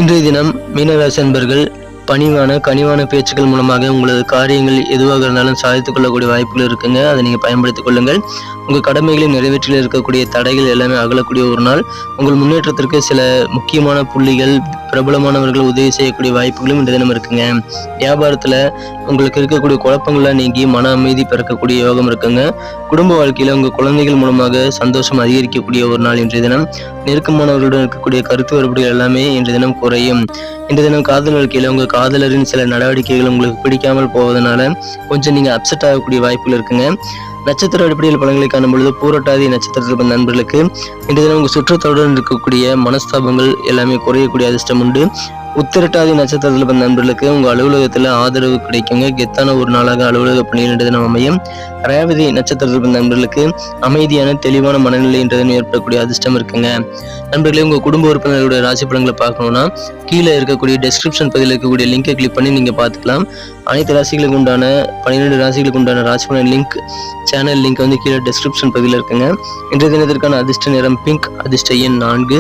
இன்றைய தினம் மீனராசி அன்பர்கள் கனிவான பேச்சுக்கள் மூலமாக உங்களது காரியங்கள் எதுவாக இருந்தாலும் சாதித்துக் கொள்ளக்கூடிய வாய்ப்புகள் இருக்குங்க. அதை நீங்கள் பயன்படுத்திக் கொள்ளுங்கள். உங்கள் கடமைகளை நிறைவேற்றில் இருக்கக்கூடிய தடைகள் எல்லாமே அகலக்கூடிய ஒரு நாள். உங்கள் முன்னேற்றத்திற்கு சில முக்கியமான புள்ளிகள், பிரபலமானவர்கள் உதவி செய்யக்கூடிய வாய்ப்புகளும் இந்த தினம் இருக்குங்க. வியாபாரத்தில் உங்களுக்கு இருக்கக்கூடிய குழப்பங்கள்லாம் நீங்கி மன அமைதி பிறக்கக்கூடிய யோகம் இருக்குங்க. குடும்ப வாழ்க்கையில் உங்கள் குழந்தைகள் மூலமாக சந்தோஷம் அதிகரிக்கக்கூடிய ஒரு நாள் இன்றைய தினம். நெருக்கமானவர்களுடன் இருக்கக்கூடிய கருத்து வேறுபாடுகள் எல்லாமே இன்றைய தினம் குறையும். இன்றைய தினம் காதல் வாழ்க்கையில் உங்கள் காதலரின் சில நடவடிக்கைகள் உங்களுக்கு பிடிக்காமல் போவதனால கொஞ்சம் நீங்கள் அப்செட் ஆகக்கூடிய வாய்ப்புகள் இருக்குங்க. நட்சத்திர அடிப்படையில் பலன்களை காணும் பொழுது பூரட்டாதி நட்சத்திரத்தில் பிறந்த நண்பர்களுக்கு இன்றைய தினம் உங்கள் சுற்றத்துடன் இருக்கக்கூடிய மனஸ்தாபங்கள் எல்லாமே குறையக்கூடிய அதிர்ஷ்டம் உண்டு. உத்திரட்டாதி நட்சத்திரத்தில் பிறந்த நண்பர்களுக்கு உங்கள் அலுவலகத்தில் ஆதரவு கிடைக்குங்க. கெத்தான ஒரு நாளாக அலுவலக பணியில் இன்றைய தினம் அமையும். ரேவதி நட்சத்திரத்தில் பிறந்த நண்பர்களுக்கு அமைதியான தெளிவான மனநிலை இன்றைய தினம் ஏற்படக்கூடிய அதிர்ஷ்டம் இருக்குங்க. நண்பர்களே, உங்கள் குடும்ப உறுப்பினர்களுடைய ராசி பலன்களை பார்க்கணும்னா கீழே இருக்கக்கூடிய டெஸ்கிரிப்ஷன் பகுதியில் இருக்கக்கூடிய லிங்கை கிளிக் பண்ணி நீங்கள் பார்த்துக்கலாம். அனைத்து ராசிகளுக்கு உண்டான 12 ராசிகளுக்கு உண்டான ராசி பலன் லிங்க், சேனல் லிங்க் வந்து கீழே டெஸ்கிரிப்ஷன் பகுதியில் இருக்குங்க. இன்றைய தினத்திற்கான அதிர்ஷ்ட நிறம் பிங்க், அதிர்ஷ்ட எண் 4.